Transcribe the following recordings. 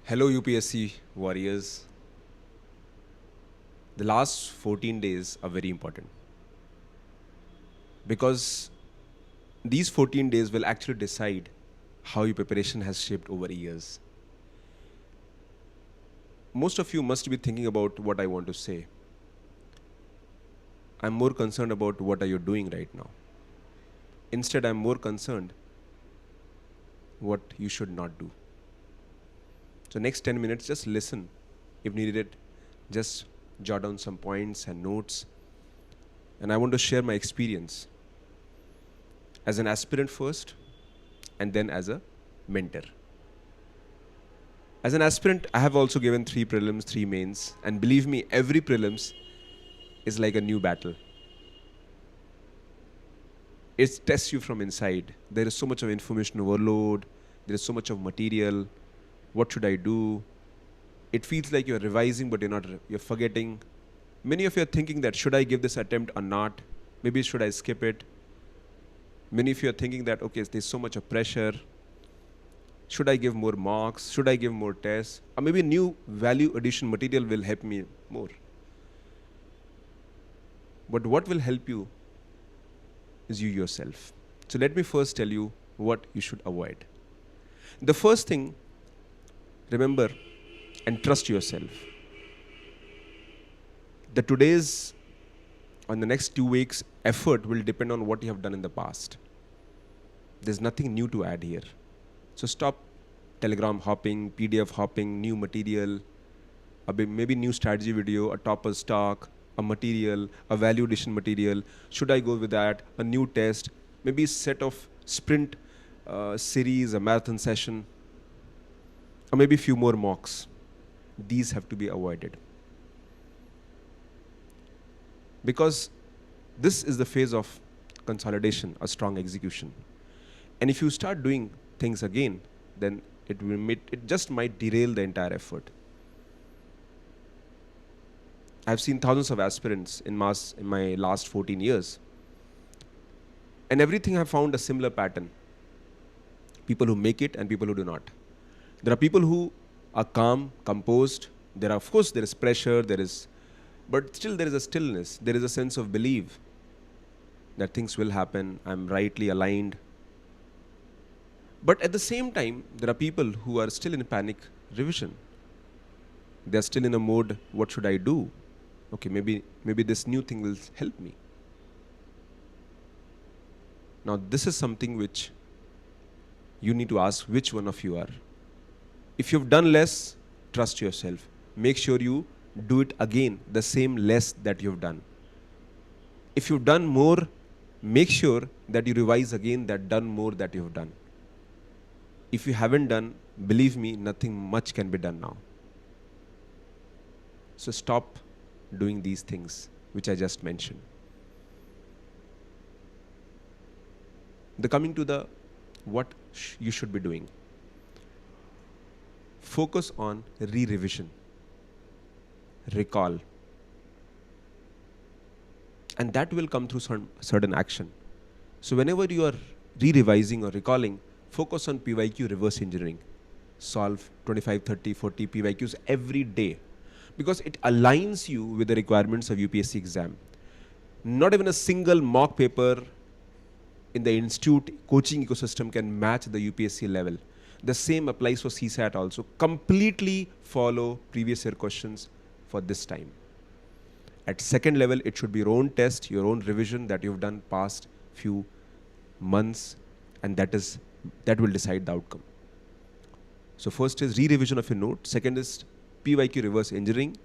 Hello, UPSC warriors. The last 14 days are very important because these 14 days will actually decide how your preparation has shaped over years. Most of you must be thinking about what I want to say. I'm more concerned about what are you doing right now. Instead, I'm more concerned what you should not do. So next 10 minutes, just listen. If needed, just jot down some points and notes. And I want to share my experience as an aspirant first and then as a mentor. As an aspirant, I have also given 3 prelims, 3 mains, and believe me, every prelims is like a new battle. It tests you from inside. There is so much of information overload, there is so much of material. What should I do? It feels like you're revising, but you're forgetting. Many of you are thinking that should I give this attempt or not? Maybe should I skip it? Many of you are thinking that, okay, there's so much of pressure. Should I give more marks? Should I give more tests? Or maybe new value addition material will help me more. But what will help you is you yourself. So let me first tell you what you should avoid. The first thing, remember and trust yourself. The today's on the next 2 weeks effort will depend on what you have done in the past. There's nothing new to add here. So stop Telegram hopping, PDF hopping, new material, maybe new strategy video, a topper stock, a material, a value addition material. Should I go with that? A new test, maybe a set of sprint series, a marathon session, or maybe a few more mocks. These have to be avoided. Because this is the phase of consolidation, a strong execution. And if you start doing things again, then it just might derail the entire effort. I've seen thousands of aspirants in my last 14 years. And everything I've found a similar pattern. People who make it and people who do not. There are people who are calm, composed. Of course, there is pressure, but still there is a stillness. There is a sense of belief that things will happen. I'm rightly aligned. But at the same time, there are people who are still in panic revision. They're still in a mode, what should I do? Okay, maybe this new thing will help me. Now, this is something which you need to ask which one of you are. If you've done less, trust yourself. Make sure you do it again, the same less that you've done. If you've done more, make sure that you revise again that done more that you've done. If you haven't done, believe me, nothing much can be done now. So stop doing these things which I just mentioned. Coming to what you should be doing. Focus on re-revision, recall, and that will come through some certain action. So whenever you are re-revising or recalling, focus on PYQ reverse engineering. Solve 25, 30, 40 PYQs every day because it aligns you with the requirements of UPSC exam. Not even a single mock paper in the institute coaching ecosystem can match the UPSC level. The same applies for CSAT also. Completely follow previous year questions for this time. At second level, it should be your own test, your own revision that you've done past few months, and that will decide the outcome. So first is re-revision of your note. Second is PYQ reverse engineering.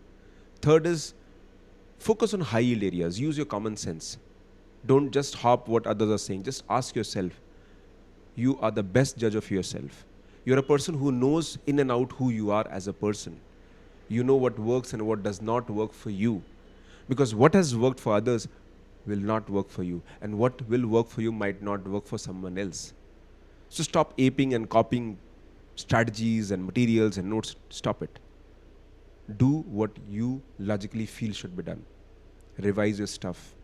Third is focus on high yield areas. Use your common sense. Don't just hop what others are saying. Just ask yourself. You are the best judge of yourself. You're a person who knows in and out who you are as a person. You know what works and what does not work for you. Because what has worked for others will not work for you. And what will work for you might not work for someone else. So stop aping and copying strategies and materials and notes. Stop it. Do what you logically feel should be done. Revise your stuff.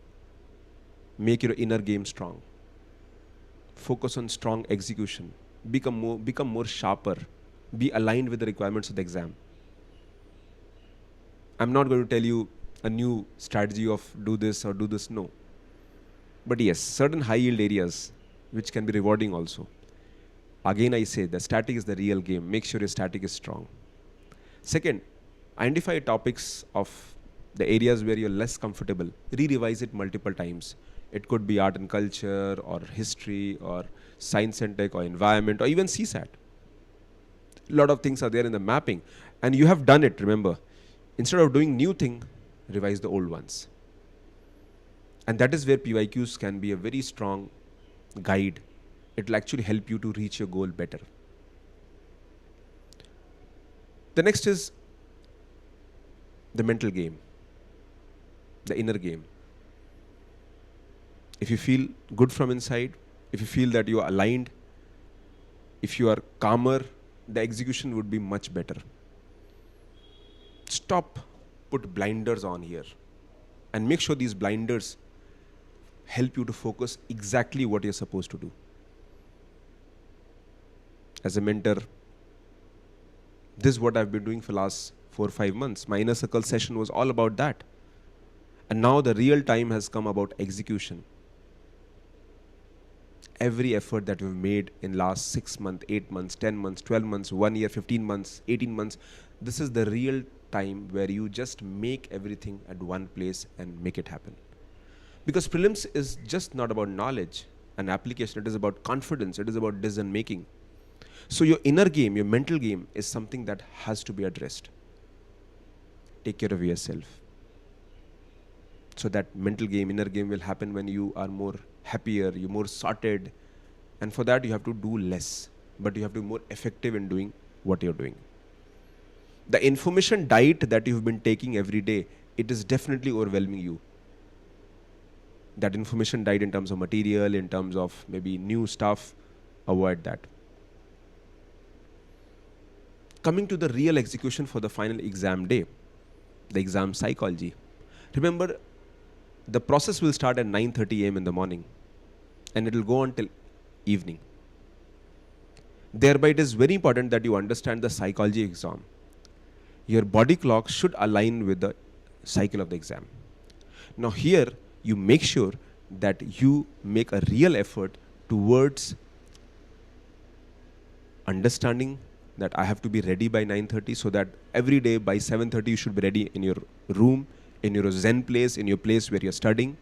Make your inner game strong. Focus on strong execution. Become more sharper. Be aligned with the requirements of the exam. I'm not going to tell you a new strategy of do this or do this, no. But yes, certain high yield areas which can be rewarding also. Again, I say the static is the real game. Make sure your static is strong. Second, identify topics of the areas where you're less comfortable. Re-revise it multiple times. It could be art and culture or history or science and tech or environment or even CSAT. A lot of things are there in the mapping. And you have done it, remember. Instead of doing new thing, revise the old ones. And that is where PYQs can be a very strong guide. It will actually help you to reach your goal better. The next is the mental game, the inner game. If you feel good from inside, if you feel that you are aligned, if you are calmer, the execution would be much better. Stop, put blinders on here, and make sure these blinders help you to focus exactly what you're supposed to do. As a mentor, this is what I've been doing for the last 4 or 5 months. My inner circle session was all about that. And now the real time has come about execution. Every effort that we've made in last 6 months, 8 months, 10 months, 12 months, 1 year, 15 months, 18 months, this is the real time where you just make everything at one place and make it happen. Because prelims is just not about knowledge and application, it is about confidence, it is about decision making. So your inner game, your mental game is something that has to be addressed. Take care of yourself. So that mental game, inner game will happen when you are more happier, you're more sorted. And for that you have to do less, but you have to be more effective in doing what you're doing. The information diet that you've been taking every day, it is definitely overwhelming you. That information diet in terms of material, in terms of maybe new stuff, avoid that. Coming to the real execution for the final exam day, the exam psychology. Remember, the process will start at 9:30 a.m. in the morning and it will go on till evening. Thereby, it is very important that you understand the psychology exam. Your body clock should align with the cycle of the exam. Now here, you make sure that you make a real effort towards understanding that I have to be ready by 9:30, so that every day by 7:30 you should be ready in your room, in your Zen place, in your place where you're studying.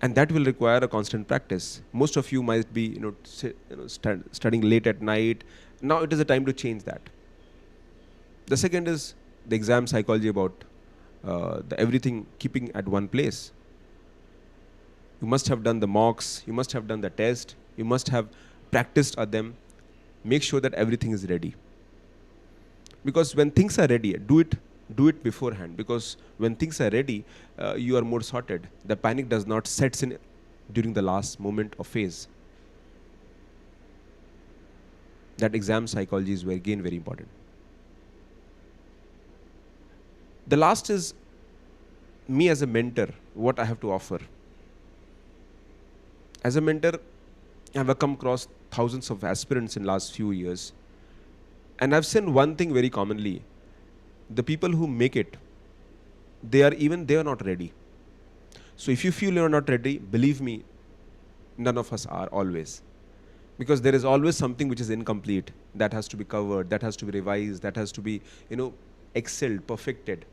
And that will require a constant practice. Most of you might be studying late at night. Now it is a time to change that. The second is the exam psychology about the everything keeping at one place. You must have done the mocks, you must have done the test, you must have practiced at them. Make sure that everything is ready. Because when things are ready, do it beforehand. Because when things are ready, you are more sorted. The panic does not set in during the last moment or phase. That exam psychology is again very important. The last is me as a mentor, what I have to offer. As a mentor, I have come across thousands of aspirants in last few years. And I've seen one thing very commonly. The people who make it, they are not ready. So if you feel you're not ready, believe me, none of us are always. Because there is always something which is incomplete, that has to be covered, that has to be revised, that has to be, excelled, perfected.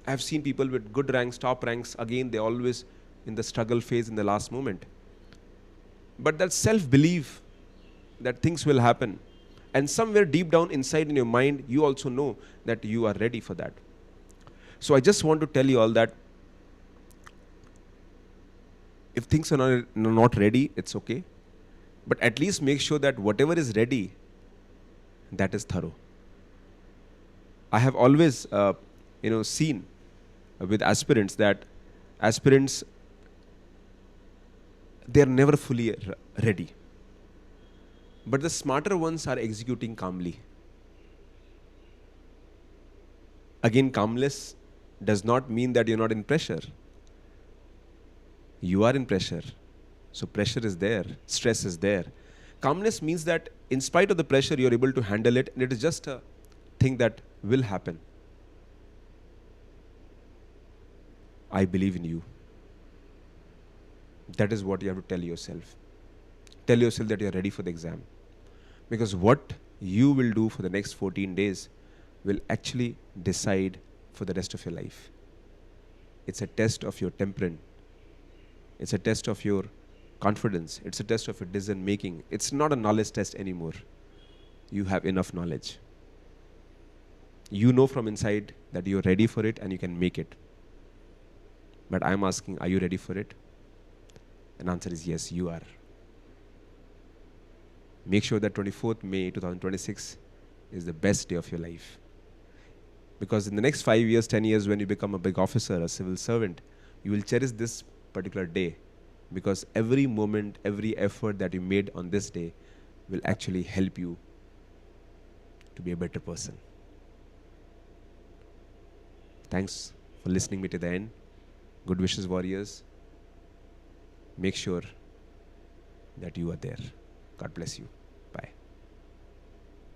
I've seen people with good ranks, top ranks, again, they always in the struggle phase in the last moment. But that self-belief that things will happen, and somewhere deep down inside in your mind, you also know that you are ready for that. So I just want to tell you all that if things are not ready, it's okay. But at least make sure that whatever is ready, that is thorough. I have always, seen with aspirants that aspirants, they are never fully ready. But the smarter ones are executing calmly. Again, calmness does not mean that you're not in pressure. You are in pressure. So pressure is there, stress is there. Calmness means that in spite of the pressure, you're able to handle it, and it is just a thing that will happen. I believe in you. That is what you have to tell yourself. Tell yourself that you're ready for the exam. Because what you will do for the next 14 days will actually decide for the rest of your life. It's a test of your temperament. It's a test of your confidence. It's a test of your decision making. It's not a knowledge test anymore. You have enough knowledge. You know from inside that you're ready for it and you can make it. But I'm asking, are you ready for it? And answer is yes, you are. Make sure that 24th May 2026 is the best day of your life. Because in the next 5 years, 10 years, when you become a big officer, a civil servant, you will cherish this particular day. Because every moment, every effort that you made on this day will actually help you to be a better person. Thanks for listening me to the end. Good wishes, warriors. Make sure that you are there. God bless you.